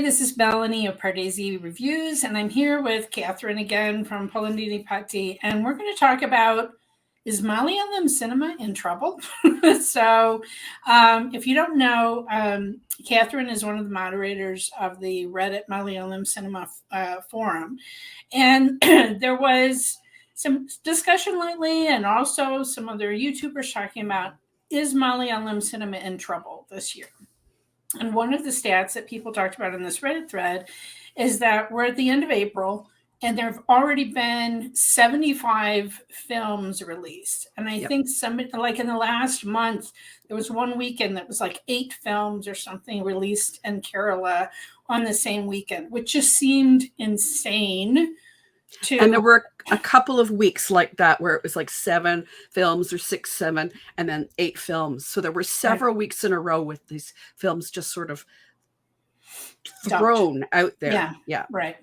this is Melanie of Pardesi Reviews, and I'm here with Katherine again from Polandine Patti, and we're going to talk about, is Malayalam cinema in trouble? So if you don't know, Katherine is one of the moderators of the Reddit Malayalam Cinema Forum, and there was some discussion lately, and also some other YouTubers talking about, is Malayalam cinema in trouble this year? And one of the stats that people talked about in this Reddit thread is that we're at the end of April and there have already been 75 films released. And I think like in the last month, there was one weekend that was like 8 films or something released in Kerala on the same weekend, which just seemed insane. And there were a couple of weeks like that where it was like 7 films or 6, 7, and then 8 films. So there were several weeks in a row with these films just sort of thrown out there. Yeah. Right.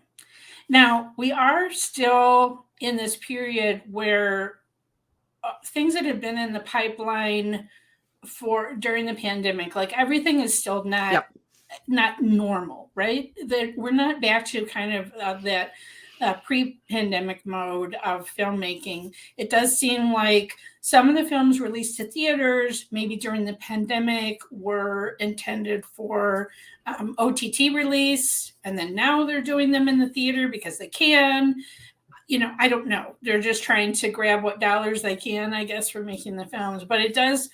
Now, we are still in this period where things that have been in the pipeline during the pandemic, like everything is still not normal, right? That we're not back to kind of that pre-pandemic mode of filmmaking. It does seem like some of the films released to theaters, maybe during the pandemic, were intended for OTT release, and then now they're doing them in the theater because they can. You know, I don't know. They're just trying to grab what dollars they can, I guess, for making the films. But it does,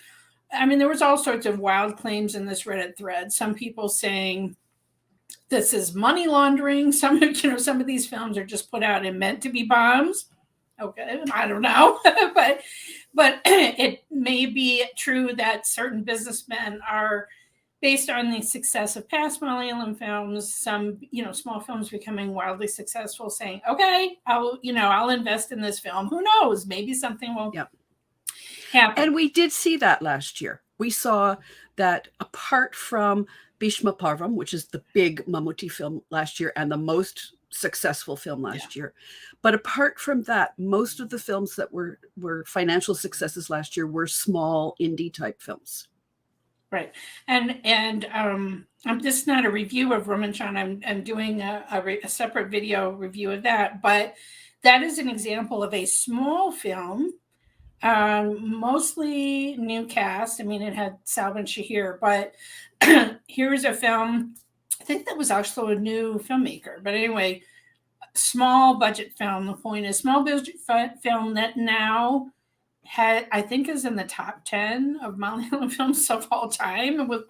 I mean, there was all sorts of wild claims in this Reddit thread. Some people saying this is money laundering. Some of these films are just put out and meant to be bombs. Okay, I don't know, but it may be true that certain businessmen are, based on the success of past Malayalam films, some small films becoming wildly successful, saying, "Okay, I'll invest in this film. Who knows? Maybe something will happen." And we did see that last year. We saw that apart from Bhishma Parvam, which is the big Mammootty film last year and the most successful film last year. But apart from that, most of the films that were financial successes last year were small indie type films. Right. And this is not a review of Romanchan. I'm doing a separate video review of that. But that is an example of a small film, mostly new cast. I mean, it had Salman Shahir, but here's a film, I think that was also a new filmmaker. But anyway, small budget film. The point is, small budget film that now I think is in the top 10 of Malayalam films of all time, with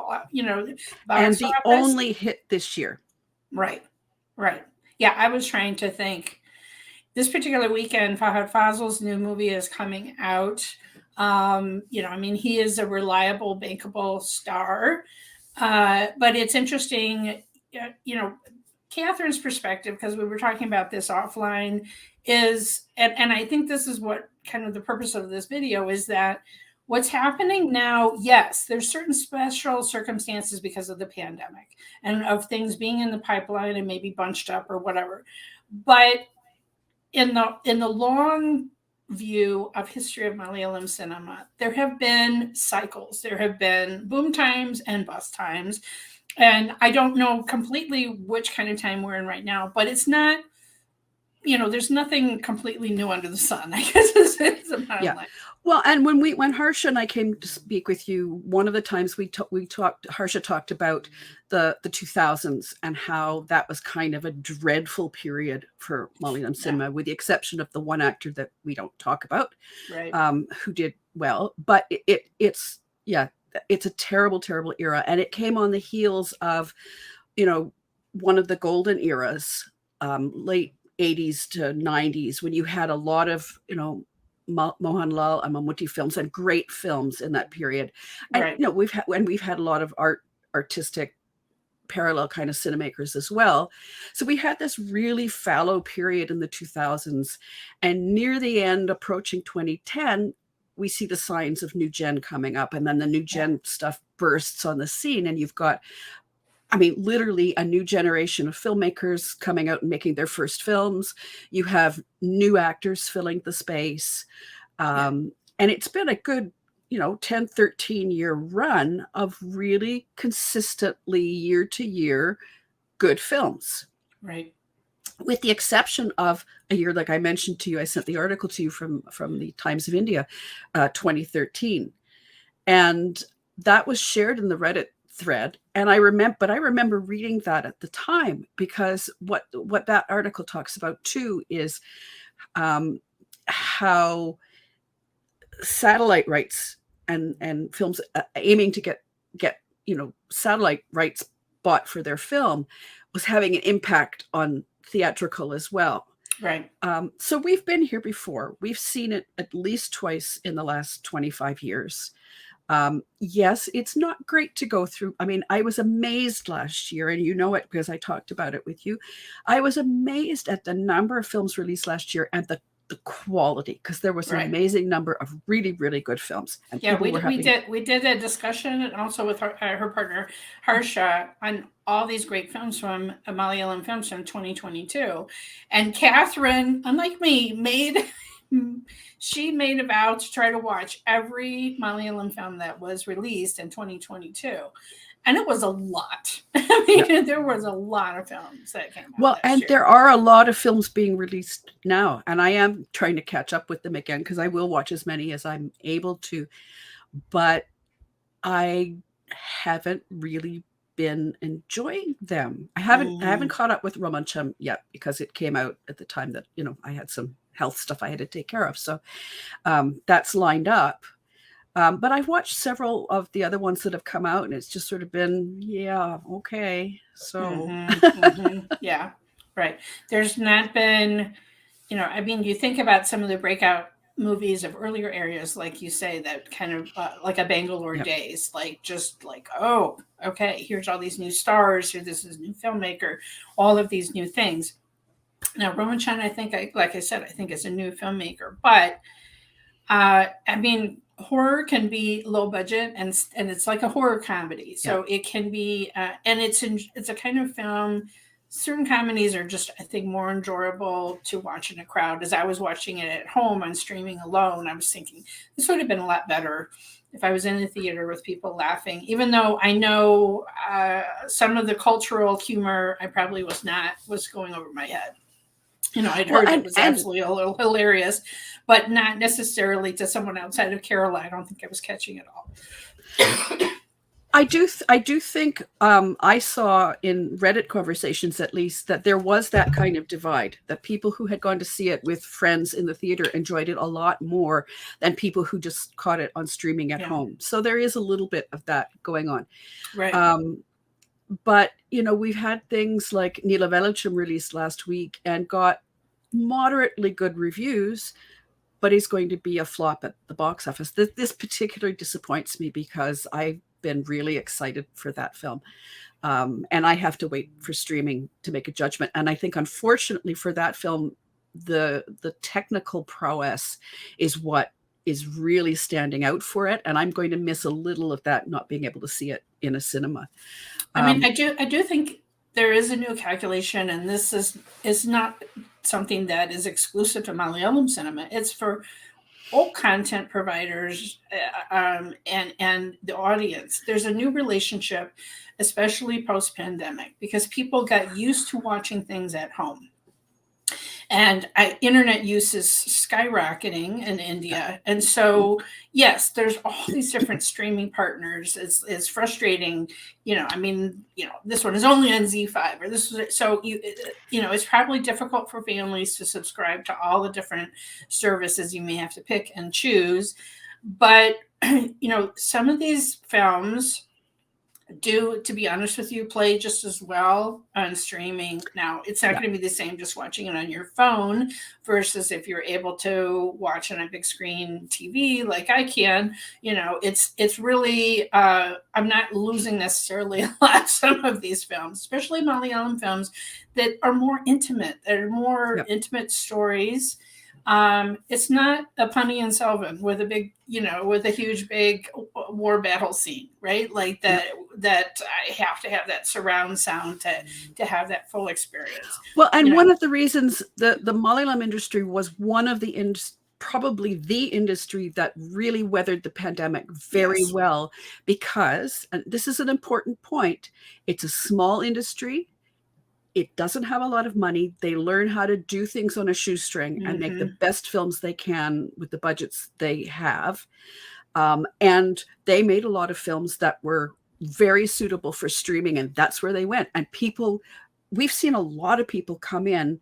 and the only hit this year. Right. Yeah, I was trying to think. This particular weekend, Fahad Fazl's new movie is coming out. He is a reliable, bankable star. But it's interesting, Katherine's perspective, because we were talking about this offline, is, and I think this is what kind of the purpose of this video is, that what's happening now, yes, there's certain special circumstances because of the pandemic and of things being in the pipeline and maybe bunched up or whatever. But in the long view of history of Malayalam cinema, there have been cycles. There have been boom times and bust times. And I don't know completely which kind of time we're in right now, but it's not, there's nothing completely new under the sun, I guess is the bottom line. Well, and when Harsha and I came to speak with you, one of the times Harsha talked about the 2000s and how that was kind of a dreadful period for Malayalam cinema, with the exception of the one actor that we don't talk about, who did well. But it's a terrible, terrible era. And it came on the heels of, one of the golden eras, late 80s to 90s, when you had a lot of, Mohanlal and Mammootty films, and great films in that period. And we've had a lot of artistic parallel kind of cinemakers as well. So we had this really fallow period in the 2000s, and near the end, approaching 2010, we see the signs of new gen coming up, and then the new gen stuff bursts on the scene, and you've got, literally a new generation of filmmakers coming out and making their first films. You have new actors filling the space. And it's been a good, 10, 13 year run of really consistently year to year good films. Right. With the exception of a year, like I mentioned to you, I sent the article to you from the Times of India, 2013. And that was shared in the Reddit thread. And I remember reading that at the time, because what that article talks about too is how satellite rights and films aiming to get satellite rights bought for their film was having an impact on theatrical as well. Right. So we've been here before. We've seen it at least twice in the last 25 years. Yes, it's not great to go through. I mean, I was amazed last year, and you know it because I talked about it with you. I was amazed at the number of films released last year and the quality, because there was an amazing number of really, really good films. And yeah, we did a discussion, and also with her partner Harsha, on all these great films from Malayalam films from 2022. And Katherine, unlike me, made a vow to try to watch every Malayalam film that was released in 2022. And it was a lot. I mean, there was a lot of films that came out. Well, and there are a lot of films being released now. And I am trying to catch up with them again, because I will watch as many as I'm able to. But I haven't really been enjoying them. I haven't caught up with Romancham yet, because it came out at the time that, I had some health stuff I had to take care of. So that's lined up. But I've watched several of the other ones that have come out, and it's just sort of been, yeah, okay. So, yeah, right. There's not been, I mean, you think about some of the breakout movies of earlier areas, like you say, that kind of like a Bangalore Days, oh, okay, here's all these new stars, here, this is a new filmmaker, all of these new things. Now, Roman Chan, I think, like I said, I think is a new filmmaker, but I mean, horror can be low budget, and it's like a horror comedy, so it can be, and it's a kind of film. Certain comedies are just, I think, more enjoyable to watch in a crowd. As I was watching it at home on streaming alone, I was thinking this would have been a lot better if I was in the theater with people laughing. Even though I know some of the cultural humor, I probably was going over my head. I'd heard it was absolutely a little hilarious, but not necessarily to someone outside of Kerala. I don't think I was catching it all. I do think I saw in Reddit conversations, at least, that there was that kind of divide, that people who had gone to see it with friends in the theater enjoyed it a lot more than people who just caught it on streaming at home. So there is a little bit of that going on. Right. But, we've had things like Neela Velancham released last week and got moderately good reviews, but is going to be a flop at the box office. This particularly disappoints me, because I've been really excited for that film. And I have to wait for streaming to make a judgment. And I think, unfortunately, for that film, the technical prowess is what is really standing out for it. And I'm going to miss a little of that, not being able to see it in a cinema. I mean, I do think there is a new calculation, and this is not something that is exclusive to Malayalam cinema. It's for all content providers and the audience. There's a new relationship, especially post-pandemic, because people got used to watching things at home. And internet use is skyrocketing in India. And so, yes, there's all these different streaming partners. It's frustrating. This one is only on Z5, or this is, so it's probably difficult for families to subscribe to all the different services. You may have to pick and choose. But, some of these films do, to be honest with you, play just as well on streaming. Now, it's not going to be the same just watching it on your phone versus if you're able to watch on a big screen TV like I can. It's really, I'm not losing necessarily a lot some of these films, especially Malayalam films that are more intimate, that are more intimate stories. It's not a Ponniyin Selvan with a big, with a huge, big war battle scene, right? Like that I have to have that surround sound to have that full experience. Well, and one of the reasons the Malayalam industry was one of the probably the industry that really weathered the pandemic very well, because, and this is an important point, it's a small industry. it doesn't have a lot of money. They learn how to do things on a shoestring and make the best films they can with the budgets they have. And they made a lot of films that were very suitable for streaming, and that's where they went. And we've seen a lot of people come in,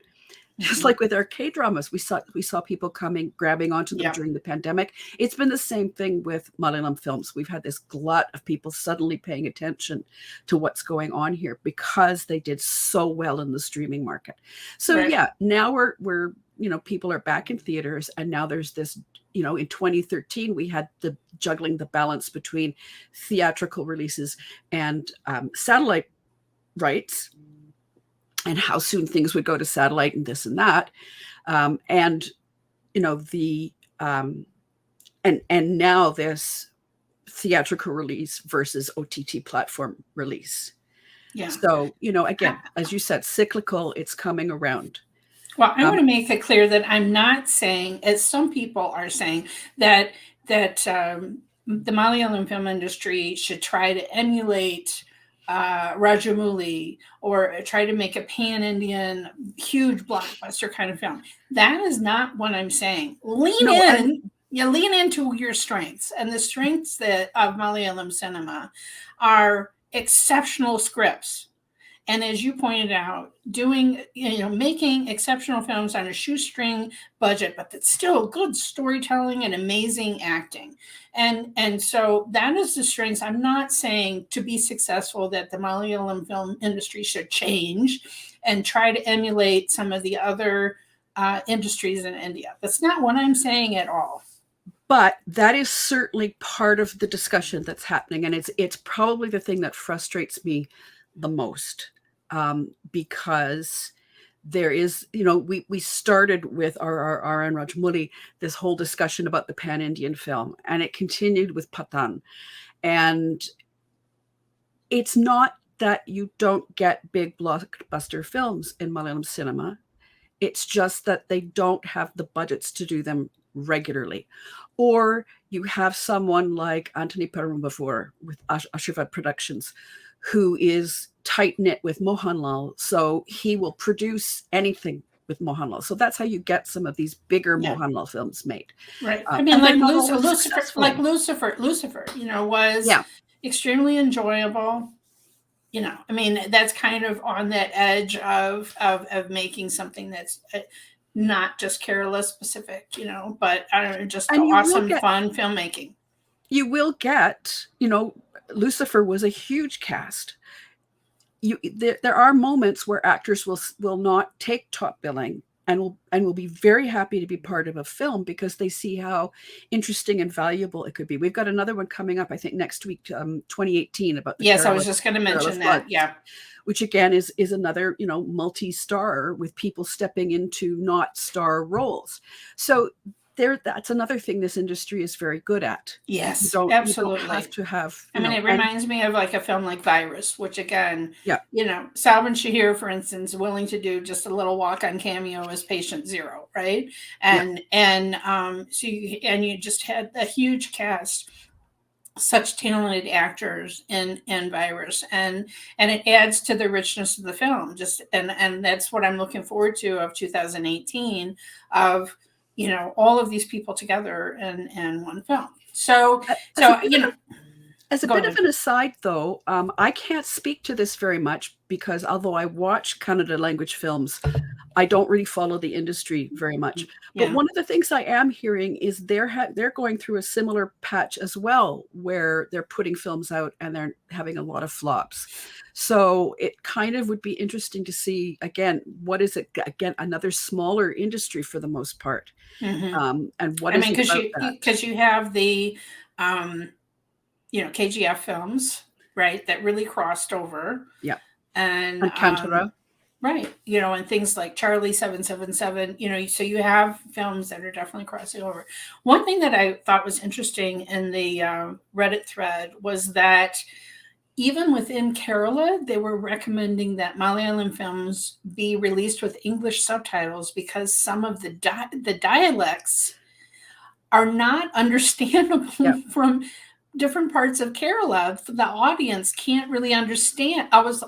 just like with our K-dramas. We saw people grabbing onto them during the pandemic. It's been the same thing with Malayalam films. We've had this glut of people suddenly paying attention to what's going on here because they did so well in the streaming market. So now we're people are back in theaters, and now there's this, in 2013 we had the juggling the balance between theatrical releases and satellite rights, and how soon things would go to satellite and this and that. And now this theatrical release versus OTT platform release. Yeah. So, again, as you said, cyclical, it's coming around. Well, I want to make it clear that I'm not saying, as some people are saying, that the Malayalam film industry should try to emulate Rajamouli or try to make a pan-Indian huge blockbuster kind of film. That is not what I'm saying. Lean into your strengths, and the strengths of Malayalam cinema are exceptional scripts. And as you pointed out, making exceptional films on a shoestring budget, but that's still good storytelling and amazing acting. And so that is the strengths. I'm not saying to be successful that the Malayalam film industry should change and try to emulate some of the other industries in India. That's not what I'm saying at all. But that is certainly part of the discussion that's happening. And it's probably the thing that frustrates me the most. Because there is, we started with R.N. Rajamouli, this whole discussion about the pan-Indian film, and it continued with Pathan. And it's not that you don't get big blockbuster films in Malayalam cinema. It's just that they don't have the budgets to do them regularly. Or you have someone like Anthony Perumbavoor with Ashirvad Productions, who is tight-knit with Mohanlal, so he will produce anything with Mohanlal. So that's how you get some of these bigger Mohanlal films made. Right. I mean, like Lucifer, was extremely enjoyable. I mean, that's kind of on that edge of making something that's not just Kerala specific, but just awesome, fun filmmaking. You will get, Lucifer was a huge cast. There are moments where actors will not take top billing and will be very happy to be part of a film because they see how interesting and valuable it could be. We've got another one coming up, I think, next week, 2018, about the Kerala, I was just going to mention that. Yeah. Which again is another, multi-star with people stepping into not star roles. So that's another thing this industry is very good at. Yes, absolutely. You don't have to have. It reminds me of like a film like Virus, which again, Salman Shahir, for instance, willing to do just a little walk on Cameo as patient zero, right? And you just had a huge cast, such talented actors in Virus, and it adds to the richness of the film. And that's what I'm looking forward to of 2018 of. All of these people together in one film. As a bit of an aside, though, I can't speak to this very much because although I watch Kannada language films, I don't really follow the industry very much. But one of the things I am hearing is they're going through a similar patch as well, where they're putting films out and they're having a lot of flops. So it kind of would be interesting to see, again, what is it? Again, another smaller industry for the most part. And what is it about that? Because you have the, KGF films, right, that really crossed over. Yeah. And Kantara. Right. And things like Charlie 777, so you have films that are definitely crossing over. One thing that I thought was interesting in the Reddit thread was that even within Kerala, they were recommending that Malayalam films be released with English subtitles because some of the dialects are not understandable from different parts of Kerala, the audience can't really understand. I was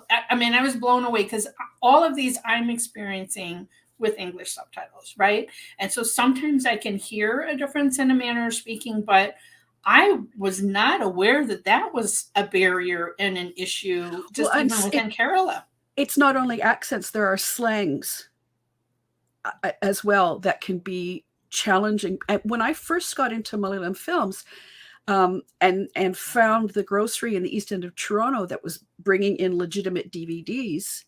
blown away because all of these I'm experiencing with English subtitles, right? And so sometimes I can hear a difference in a manner of speaking, but I was not aware that that was a barrier and an issue just even within Kerala. It's not only accents, there are slangs as well that can be challenging. When I first got into Malayalam films, and found the grocery in the East End of Toronto that was bringing in legitimate DVDs,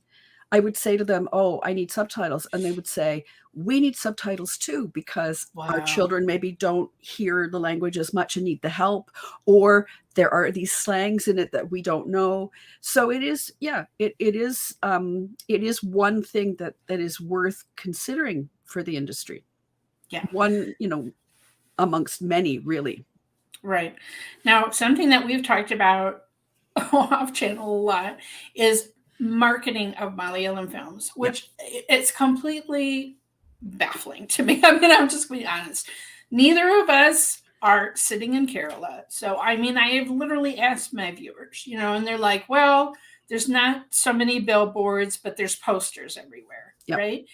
I would say to them, "Oh, I need subtitles," and they would say, "We need subtitles too, because our children maybe don't hear the language as much and need the help, or there are these slangs in it that we don't know." So it is, it is one thing that is worth considering for the industry. Yeah, one, amongst many, really. Right. Now, something that we've talked about off channel a lot is marketing of Malayalam films, which it's completely baffling to me. I mean, I'm just being honest. Neither of us are sitting in Kerala. So, I mean, I have literally asked my viewers, and they're like, well, there's not so many billboards, but there's posters everywhere, right?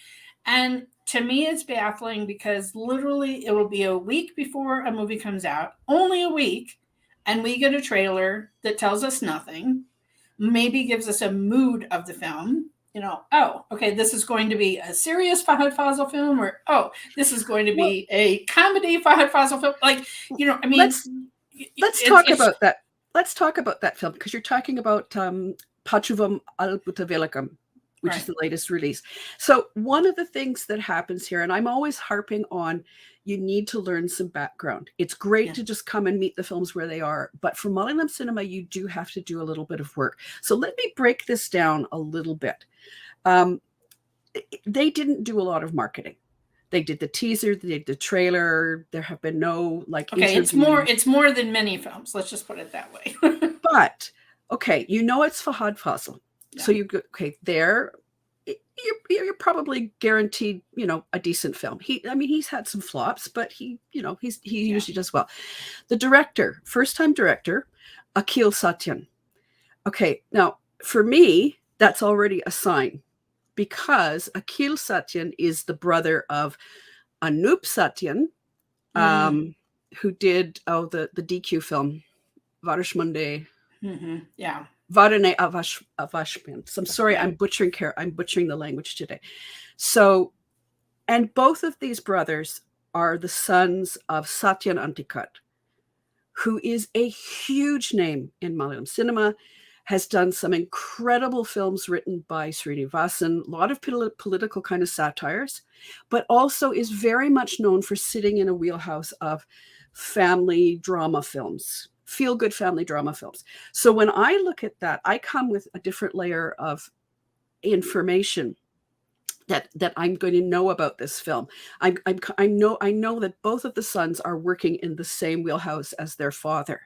And to me, it's baffling because literally it will be a week before a movie comes out, only a week, and we get a trailer that tells us nothing, maybe gives us a mood of the film. Oh, okay, this is going to be a serious Fahad Fazil film, or, oh, this is going to be a comedy Fahad Fazil film. Like, I mean, let's talk about that. Let's talk about that film, because you're talking about Pachuvam Al Butavelakam, which is the latest release. So one of the things that happens here, and I'm always harping on, you need to learn some background. It's great to just come and meet the films where they are, but for Malayalam cinema, you do have to do a little bit of work. So let me break this down a little bit. They didn't do a lot of marketing. They did the teaser, they did the trailer. There have been no interviews. It's more than many films. Let's just put it that way. But it's Fahad Fazil. So there, you're probably guaranteed, a decent film. He's had some flops, but he usually does well. The director, first-time director, Akhil Satyan. Okay, now for me, that's already a sign, because Akhil Satyan is the brother of Anup Satyan, who did the DQ film, Varish Monday. Yeah. Varane Avashpant. So I'm sorry, I'm butchering the language today. So, and both of these brothers are the sons of Satyan Antikat, who is a huge name in Malayalam cinema, has done some incredible films written by Srinivasan, a lot of political kind of satires, but also is very much known for sitting in a wheelhouse of family drama films. Feel-good family drama films. So when I look at that, I come with a different layer of information that I'm going to know about this film. I know that both of the sons are working in the same wheelhouse as their father.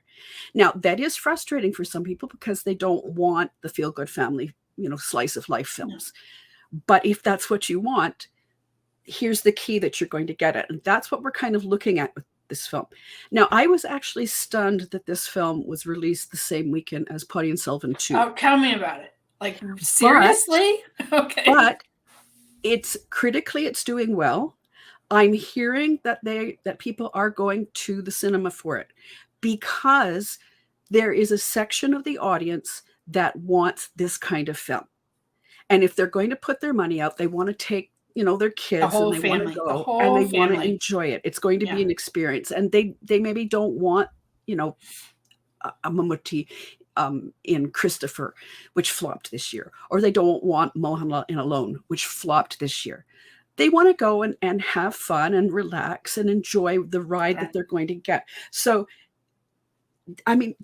Now, that is frustrating for some people because they don't want the feel-good family, slice of life films. But if that's what you want, here's the key that you're going to get it. And that's what we're kind of looking at with this film. Now, I was actually stunned that this film was released the same weekend as Ponniyin Selvan 2. Oh, tell me about it. Like, seriously? Okay. But it's doing well. I'm hearing that people are going to the cinema for it, because there is a section of the audience that wants this kind of film. And if they're going to put their money out, they want to take their kids and they want to go and they want to enjoy it. It's going to be an experience. And they maybe don't want, a Mammootty in Christopher, which flopped this year, or they don't want Mohanlal in Alone, which flopped this year. They want to go and have fun and relax and enjoy the ride that they're going to get. So,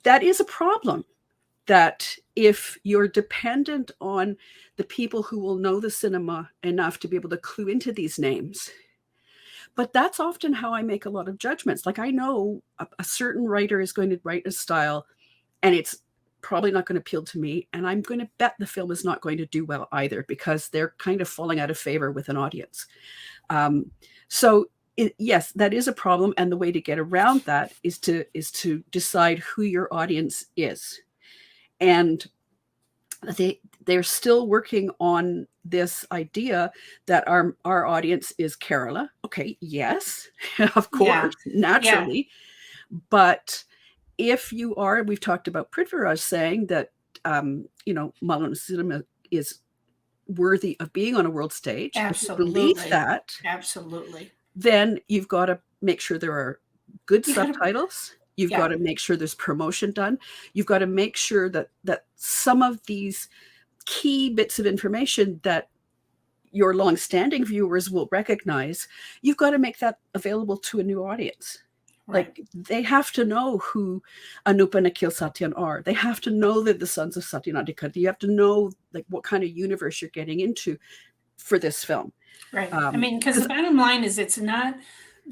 that is a problem, that if you're dependent on the people who will know the cinema enough to be able to clue into these names. But that's often how I make a lot of judgments. Like, I know a certain writer is going to write a style and it's probably not going to appeal to me. And I'm going to bet the film is not going to do well either, because they're kind of falling out of favor with an audience. So yes, that is a problem, and the way to get around that is to decide who your audience is. And they're still working on this idea that our audience is Kerala. Okay, yes, of course, naturally. But if you are, we've talked about Prithviraj saying that Malayalam cinema is worthy of being on a world stage. Absolutely. If you believe that, absolutely, then you've got to make sure there are good subtitles. You've got to make sure there's promotion done. You've got to make sure that some of these key bits of information that your long-standing viewers will recognize, you've got to make that available to a new audience. Right. Like, they have to know who Anup and Nikhil Satyan are. They have to know that the sons of Satyanarayana. You have to know like what kind of universe you're getting into for this film. Right. I mean, because the bottom line is it's not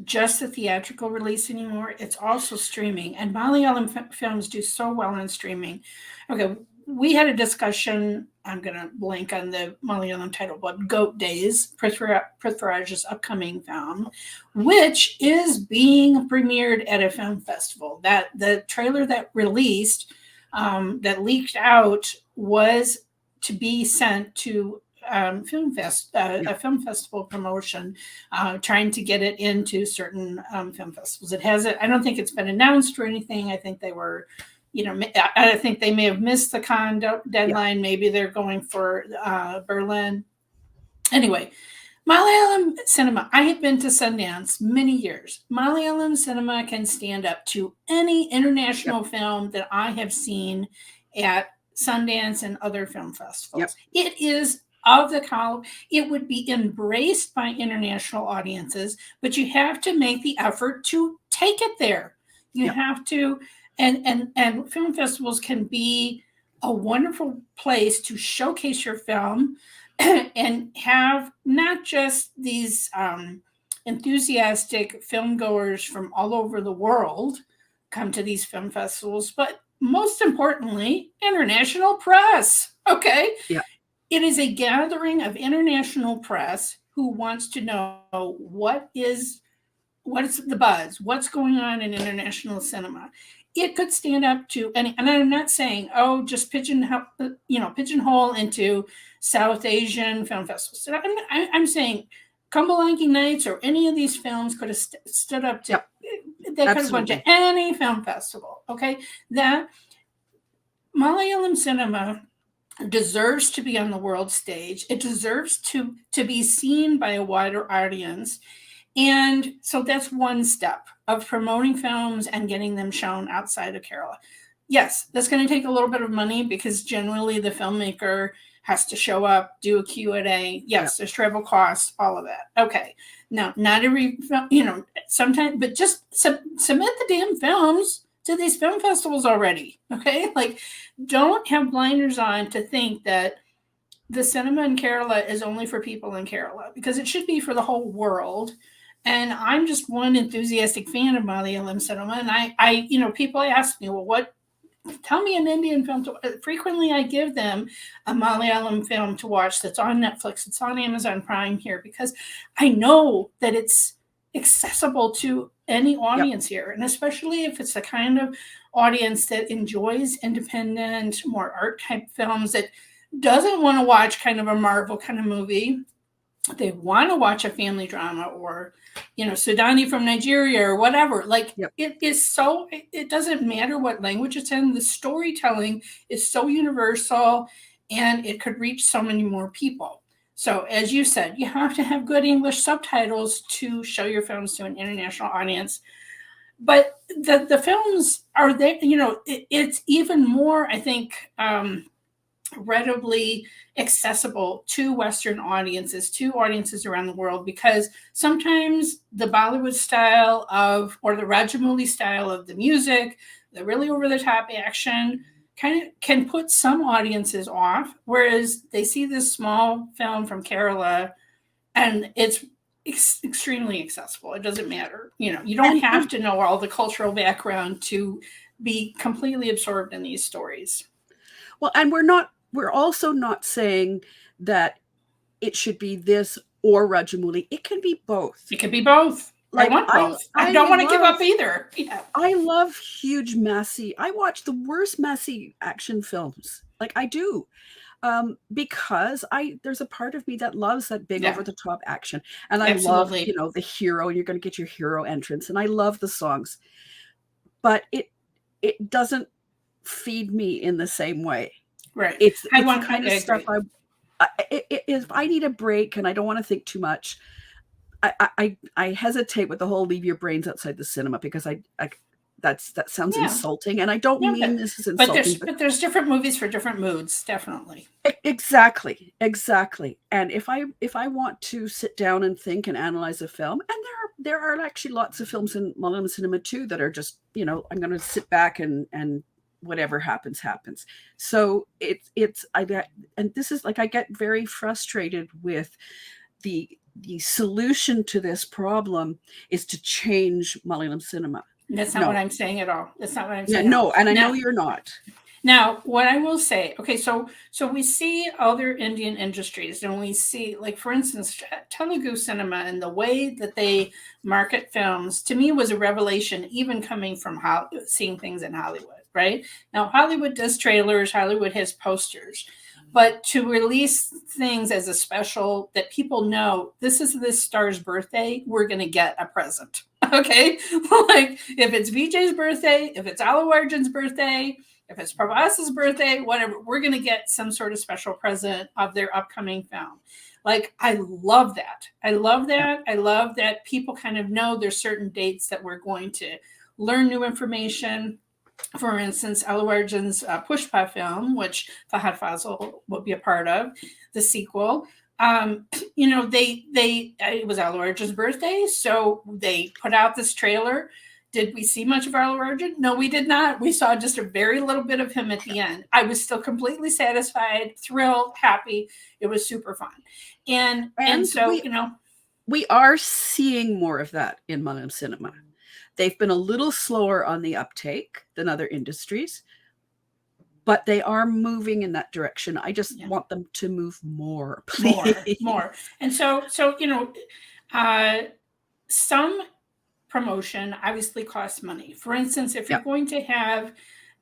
just a theatrical release anymore. It's also streaming. And Malayalam films do so well on streaming. Okay, we had a discussion, I'm going to blank on the Malayalam title, but Goat Days, Prithviraj's upcoming film, which is being premiered at a film festival. That the trailer that released, that leaked out, was to be sent to a film festival promotion, trying to get it into certain film festivals. It hasn't. I don't think it's been announced or anything. I think they were, I think they may have missed the Cannes deadline. Maybe they're going for Berlin. Anyway, Malayalam cinema. I have been to Sundance many years. Malayalam cinema can stand up to any international film that I have seen at Sundance and other film festivals. It is of the caliber. It would be embraced by international audiences, but you have to make the effort to take it there. You have to. And film festivals can be a wonderful place to showcase your film and have not just these enthusiastic film goers from all over the world come to these film festivals, but most importantly, international press. Okay. Yeah. It is a gathering of international press who wants to know what is the buzz, what's going on in international cinema. It could stand up to any, and I'm not saying, just pigeonhole into South Asian film festivals. I'm saying Kumbalangi Nights or any of these films could have stood up to, they could have gone to any film festival. Okay. That Malayalam cinema deserves to be on the world stage. It deserves to be seen by a wider audience. And so that's one step of promoting films and getting them shown outside of Kerala. Yes, that's going to take a little bit of money because generally the filmmaker has to show up, do a Q&A. Yes, there's travel costs, all of that. Okay. Now, not every, sometimes, but just submit the damn films to these film festivals already. Okay. Like, don't have blinders on to think that the cinema in Kerala is only for people in Kerala, because it should be for the whole world. And I'm just one enthusiastic fan of Malayalam cinema. And I people ask me, well, tell me an Indian film frequently I give them a Malayalam film to watch that's on Netflix. It's on Amazon Prime here, because I know that it's accessible to any audience here. And especially if it's the kind of audience that enjoys independent, more art type films, that doesn't want to watch kind of a Marvel kind of movie. They want to watch a family drama or, Sudani from Nigeria or whatever. Like, it is so, it doesn't matter what language it's in. The storytelling is so universal and it could reach so many more people. So as you said, you have to have good English subtitles to show your films to an international audience. But the films are there, it's even more, I think, readily accessible to Western audiences, to audiences around the world, because sometimes the Bollywood style or the Rajamouli style of the music, the really over-the-top action, kind of can put some audiences off, whereas they see this small film from Kerala and it's extremely accessible. It doesn't matter. You don't have to know all the cultural background to be completely absorbed in these stories. Well, and we're also not saying that it should be this or Rajamouli. It can be both. It can be both. I want both. I don't want to give up either. Yeah. I love huge, messy. I watch the worst messy action films. Like I do. Because there's a part of me that loves that big over the top action. And I love, the hero, and you're going to get your hero entrance. And I love the songs. But it doesn't feed me in the same way. Right. It's the kind of stuff if I need a break and I don't want to think too much, I hesitate with the whole leave your brains outside the cinema, because that sounds insulting, and I don't mean this is insulting. But there's different movies for different moods, definitely. Exactly. And if I want to sit down and think and analyze a film, and there are actually lots of films in Malayalam cinema too that are just, I'm going to sit back and whatever happens. So and this is like, I get very frustrated with the solution to this problem is to change Malayalam cinema. That's not what I'm saying at all. That's not what I'm saying. Yeah, no, and I know you're not. Now, what I will say, okay, so we see other Indian industries, and we see, like, for instance, Telugu cinema, and the way that they market films, to me, was a revelation, even coming from seeing things in Hollywood, right? Now, Hollywood does trailers, Hollywood has posters, but to release things as a special that people know, this is this star's birthday, we're going to get a present, okay? Like, if it's Vijay's birthday, if it's Alu Arjun's birthday, if it's Prabhas's birthday, whatever, we're going to get some sort of special present of their upcoming film. Like, I love that. I love that people kind of know there's certain dates that we're going to learn new information. For instance, Alu Arjun's Pushpa film, which Fahad Fazil will be a part of, the sequel. It was Alu Arjun's birthday, so they put out this trailer. Did we see much of Alu Arjun? No, we did not. We saw just a very little bit of him at the end. I was still completely satisfied, thrilled, happy. It was super fun. And so, we are seeing more of that in Malayalam cinema. They've been a little slower on the uptake than other industries, but they are moving in that direction. I just want them to move more, please. More. And so some promotion obviously costs money. For instance, if you're going to have,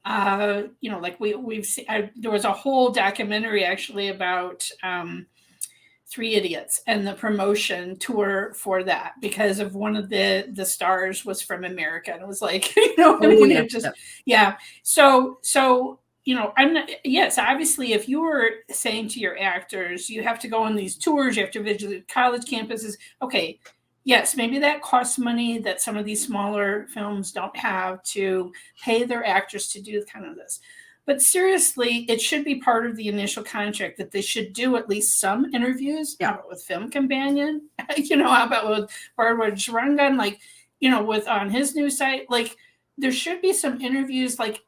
like we've seen, there was a whole documentary actually about Three Idiots and the promotion tour for that, because of one of the stars was from America, and it was like, So I'm not. Yes, obviously, if you were saying to your actors, you have to go on these tours, you have to visit college campuses. Okay, yes, maybe that costs money that some of these smaller films don't have to pay their actors to do kind of this. But seriously, it should be part of the initial contract that they should do at least some interviews. How about with Film Companion? How about with Barbara Sharangan? Like, with on his new site, like, there should be some interviews, like,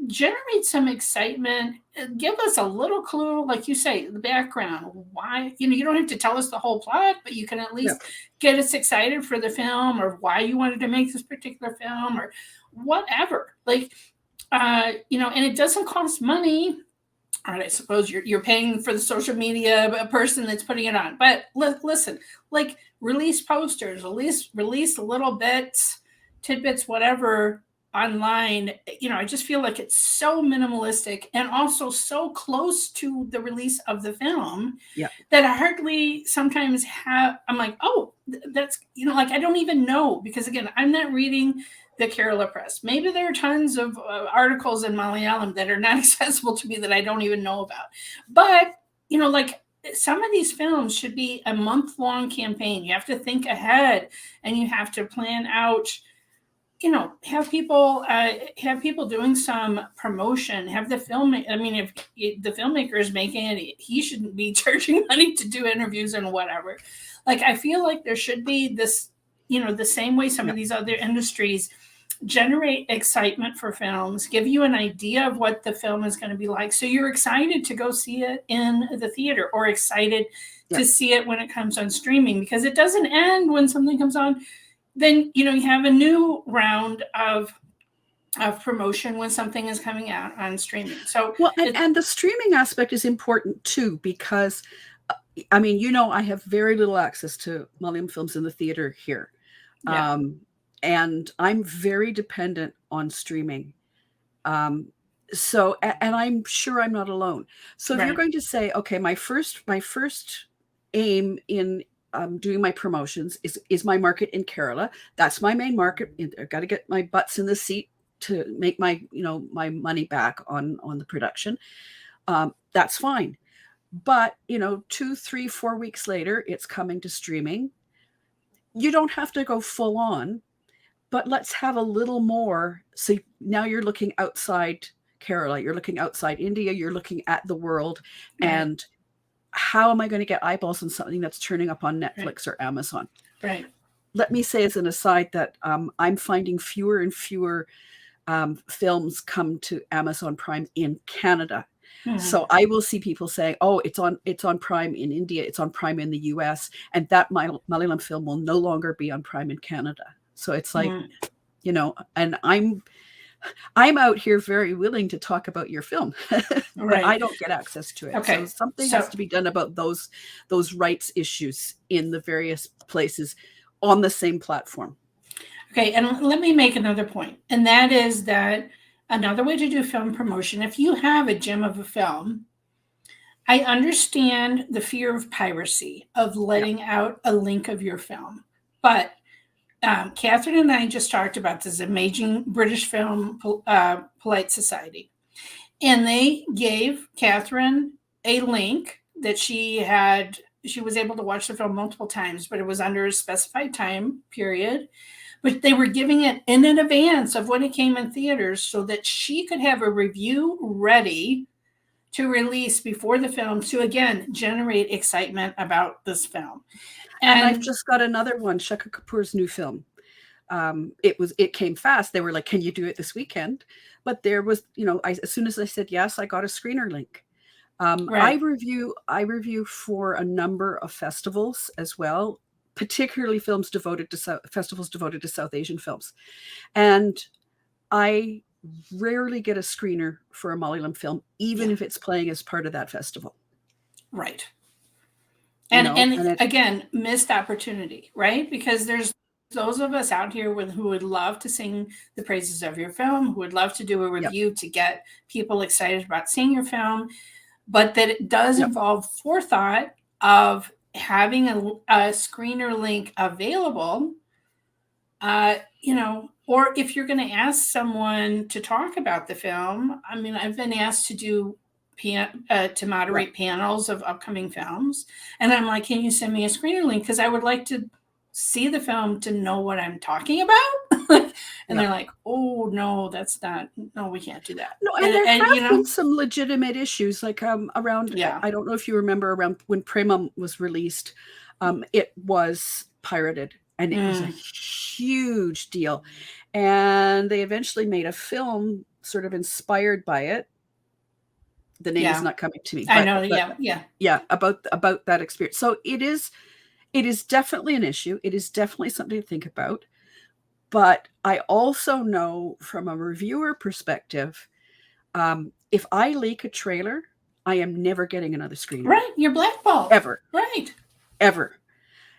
generate some excitement, give us a little clue, like you say, the background, why, you don't have to tell us the whole plot, but you can at least get us excited for the film, or why you wanted to make this particular film, or whatever. Like, and it doesn't cost money. All right, I suppose you're paying for the social media person that's putting it on. But listen, like, release posters, release little bits, tidbits, whatever, online. I just feel like it's so minimalistic, and also so close to the release of the film that I hardly sometimes have. I'm like, oh, that's, like, I don't even know, because again, I'm not reading the Kerala press. Maybe there are tons of articles in Malayalam that are not accessible to me that I don't even know about. But, like, some of these films should be a month-long campaign. You have to think ahead, and you have to plan out, have people doing some promotion, have the film. I mean, if the filmmaker is making it, he shouldn't be charging money to do interviews and whatever. Like, I feel like there should be this, the same way some of these other industries generate excitement for films, give you an idea of what the film is going to be like, so you're excited to go see it in the theater, or excited to see it when it comes on streaming, because it doesn't end when something comes on. Then, you have a new round of promotion when something is coming out on streaming. So, and the streaming aspect is important too, because I mean, I have very little access to Malayalam films in the theater here. Yeah. And I'm very dependent on streaming. And I'm sure I'm not alone. So if you're Right. going to say, okay, my first aim in doing my promotions is my market in Kerala. That's my main market. I've got to get my butts in the seat to make my my money back on the production. That's fine. But 2, 3, 4 weeks later, it's coming to streaming. You don't have to go full on, but let's have a little more. So now you're looking outside Kerala, you're looking outside India, you're looking at the world, Right. and how am I going to get eyeballs on something that's turning up on Netflix Right. or Amazon? Right. Let me say as an aside that I'm finding fewer and fewer films come to Amazon Prime in Canada. Mm-hmm. So I will see people saying, "Oh, it's on Prime in India, it's on Prime in the US," and that Malayalam film will no longer be on Prime in Canada. So it's like, and I'm out here very willing to talk about your film, but I don't get access to it. Okay. So something has to be done about those rights issues in the various places on the same platform. Okay, and let me make another point, and that is that another way to do film promotion, if you have a gem of a film, I understand the fear of piracy, of letting out a link of your film. But Katherine and I just talked about this amazing British film, Polite Society. And they gave Katherine a link that she was able to watch the film multiple times, but it was under a specified time period. But they were giving it in advance of when it came in theaters so that she could have a review ready to release before the film to, again, generate excitement about this film. And I've just got another one, Shekhar Kapoor's new film. It came fast. They were like, "Can you do it this weekend?" But there was, as soon as I said yes, I got a screener link. Right. I review for a number of festivals as well, particularly festivals devoted to South Asian films. And I rarely get a screener for a Malayalam film, even if it's playing as part of that festival. Right. And again, missed opportunity, right? Because there's those of us out here who would love to sing the praises of your film, who would love to do a review to get people excited about seeing your film, but that it does involve forethought of having a screener link available, or if you're going to ask someone to talk about the film. I mean, I've been asked to do to moderate panels of upcoming films, and I'm like, can you send me a screener link, because I would like to see the film to know what I'm talking about. And they're like, oh no, we can't do that. No, and there have been some legitimate issues, like around, I don't know if you remember, around when Premam was released, it was pirated, and it was a huge deal. And they eventually made a film sort of inspired by it. The name is not coming to me. But, I know, about that experience. So it is definitely an issue. It is definitely something to think about. But I also know from a reviewer perspective, if I leak a trailer, I am never getting another screener. Right, you're blackballed. Ever. Right. Ever.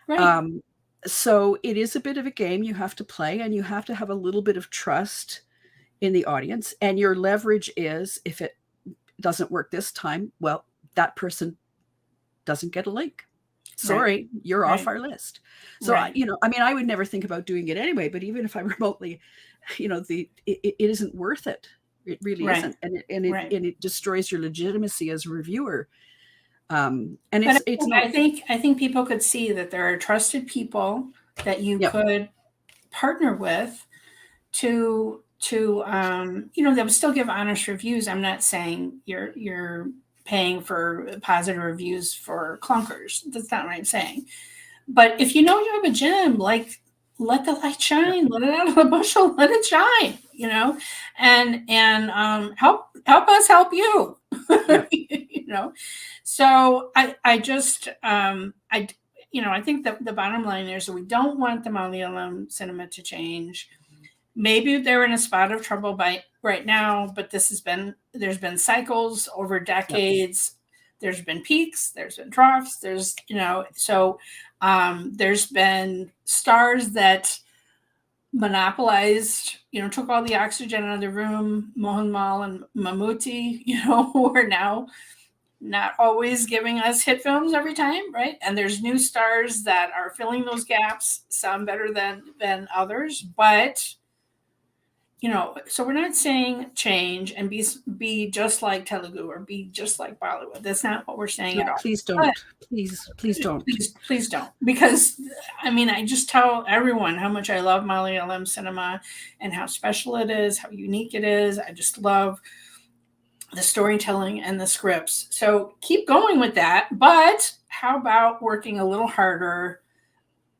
Right. So it is a bit of a game you have to play, and you have to have a little bit of trust in the audience. And your leverage is, if it doesn't work this time, well, that person doesn't get a link. Sorry, you're off our list. So, I would never think about doing it anyway, but even if I remotely, it isn't worth it. It really isn't. And it destroys your legitimacy as a reviewer. I think people could see that there are trusted people that you could partner with to that would still give honest reviews. I'm not saying you're paying for positive reviews for clunkers. That's not what I'm saying. But if you have a gem, like, let the light shine, let it out of the bushel, let it shine, and help us help you, So I think that the bottom line is that we don't want the Malayalam cinema to change. Maybe they're in a spot of trouble right now, but there's been cycles over decades. There's been peaks, there's been troughs, there's been stars that monopolized, took all the oxygen out of the room. Mohanlal and Mammootty, who are now not always giving us hit films every time, right? And there's new stars that are filling those gaps, some better than others, but so we're not saying change and be just like Telugu or be just like Bollywood. That's not what we're saying at all. Please don't. Please don't. Please don't. Because I just tell everyone how much I love Malayalam cinema and how special it is, how unique it is. I just love the storytelling and the scripts. So keep going with that. But how about working a little harder,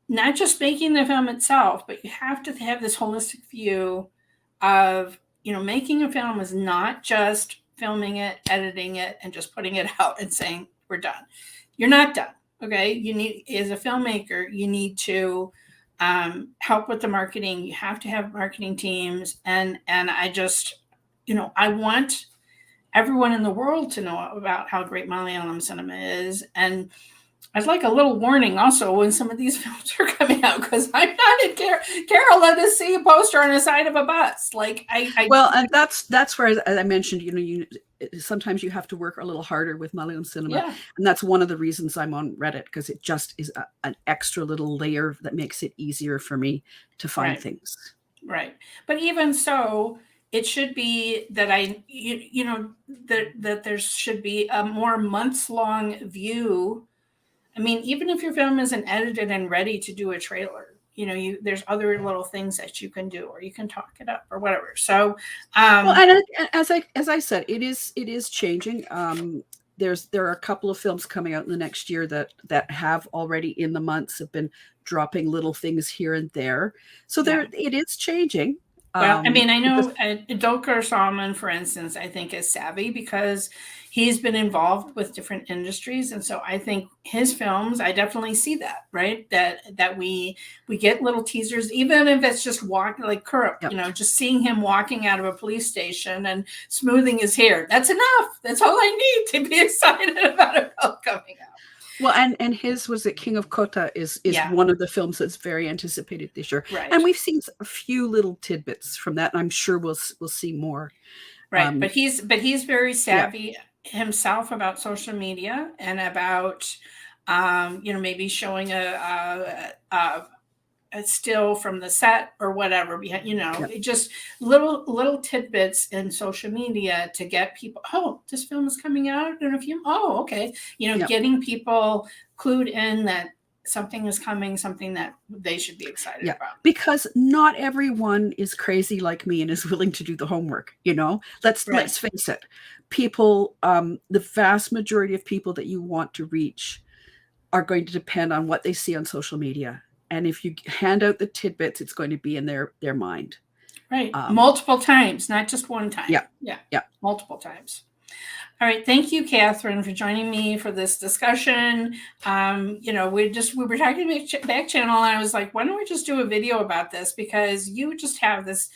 not just making the film itself, but you have to have this holistic view of, making a film is not just filming it, editing it, and just putting it out and saying, we're done. You're not done. Okay. You need, as a filmmaker, you need to help with the marketing. You have to have marketing teams. And I just, I want everyone in the world to know about how great Malayalam cinema is. And I'd like a little warning also when some of these films are coming out, because I'm not in Kerala to see a poster on the side of a bus. Like and that's where, as I mentioned, you sometimes you have to work a little harder with Malayalam cinema, and that's one of the reasons I'm on Reddit, because it just is an extra little layer that makes it easier for me to find things. Right, but even so, it should be that that there should be a more months-long view. Even if your film isn't edited and ready to do a trailer, there's other little things that you can do, or you can talk it up or whatever. So, and as I said, it is changing. There are a couple of films coming out in the next year that have already in the months have been dropping little things here and there. So it is changing. Well, I know Dolkar Salman, for instance, I think is savvy because he's been involved with different industries. And so I think his films, I definitely see that, right? That we get little teasers, even if it's just walking like Kurup, just seeing him walking out of a police station and smoothing his hair. That's enough. That's all I need to be excited about a film coming out. Well, and his was it King of Kota is one of the films that's very anticipated this year, right? And we've seen a few little tidbits from that, and I'm sure we'll see more. Right, but he's very savvy himself about social media and about maybe showing a still from the set or whatever behind, just little tidbits in social media to get people, oh, this film is coming out in a few, oh, okay. Getting people clued in that something is coming, something that they should be excited about. Because not everyone is crazy like me and is willing to do the homework, let's face it. People, the vast majority of people that you want to reach are going to depend on what they see on social media. And if you hand out the tidbits, it's going to be in their mind. Right. Multiple times, not just one time. Yeah. Multiple times. All right. Thank you, Katherine, for joining me for this discussion. We were talking about back channel, and I was like, why don't we just do a video about this? Because you just have this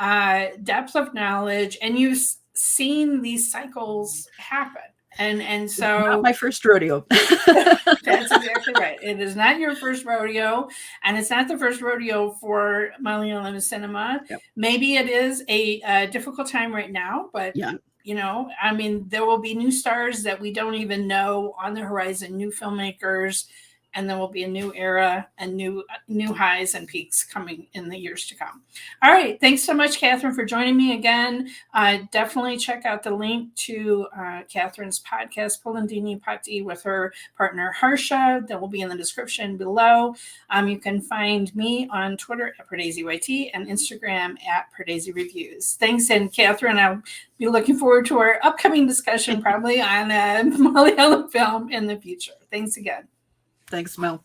depth of knowledge, and you've seen these cycles happen. And so not my first rodeo. That's exactly right. It is not your first rodeo, and it's not the first rodeo for Malayalam cinema. Yep. Maybe it is a difficult time right now, but there will be new stars that we don't even know on the horizon, new filmmakers, and there will be a new era and new highs and peaks coming in the years to come. All right. Thanks so much, Katherine, for joining me again. Definitely check out the link to Katherine's podcast, Polandine Patti, with her partner, Harsha. That will be in the description below. You can find me on Twitter at PardeziYT and Instagram at Pardesi Reviews. Thanks. And Katherine, I'll be looking forward to our upcoming discussion probably on a Malayalam film in the future. Thanks again. Thanks, Mel.